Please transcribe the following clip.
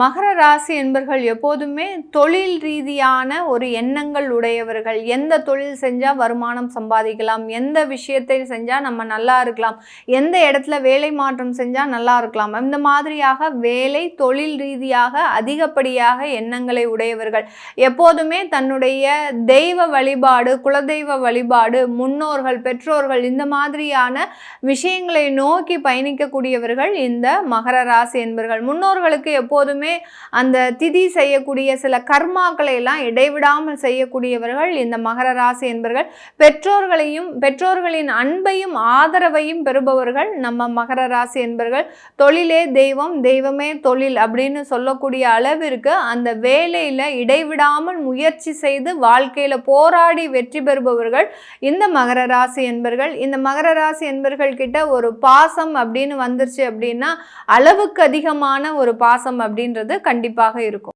மகர ராசி என்பர்கள் எப்போதுமே தொழில் ரீதியான ஒரு எண்ணங்கள் உடையவர்கள். எந்த தொழில் செஞ்சால் வருமானம் சம்பாதிக்கலாம், எந்த விஷயத்தை செஞ்சால் நம்ம நல்லா இருக்கலாம், எந்த இடத்துல வேலை மாற்றம் செஞ்சால் நல்லா இருக்கலாம், இந்த மாதிரியாக வேலை தொழில் ரீதியாக அதிகப்படியாக எண்ணங்களை உடையவர்கள். எப்போதுமே தன்னுடைய தெய்வ வழிபாடு, குலதெய்வ வழிபாடு, முன்னோர்கள், பெற்றோர்கள் இந்த மாதிரியான விஷயங்களை நோக்கி பயணிக்கக்கூடியவர்கள் இந்த மகர ராசி என்பர்கள். முன்னோர்களுக்கு எப்போதுமே அந்த திதி செய்யக்கூடிய சில கர்மாக்களை எல்லாம் இடைவிடாமல் செய்யக்கூடியவர்கள் இந்த மகர ராசி என்பர்கள். பெற்றோர்களின் அன்பையும் ஆதரவையும் பெறுபவர்கள் நம்ம மகர ராசி என்பர்கள். தொழிலே தெய்வம், தெய்வமே தொழில் அப்படின்னு சொல்லக்கூடிய அளவிற்கு அந்த வேலையில இடைவிடாமல் முயற்சி செய்து வாழ்க்கையில போராடி வெற்றி பெறுபவர்கள் இந்த மகர ராசி என்பர்கள். இந்த மகர ராசி என்பர்கள் கிட்ட ஒரு பாசம் அப்படின்னு வந்துருச்சு அப்படின்னா அளவுக்கு அதிகமான ஒரு பாசம் அப்படின்றது கண்டிப்பாக இருக்கும்.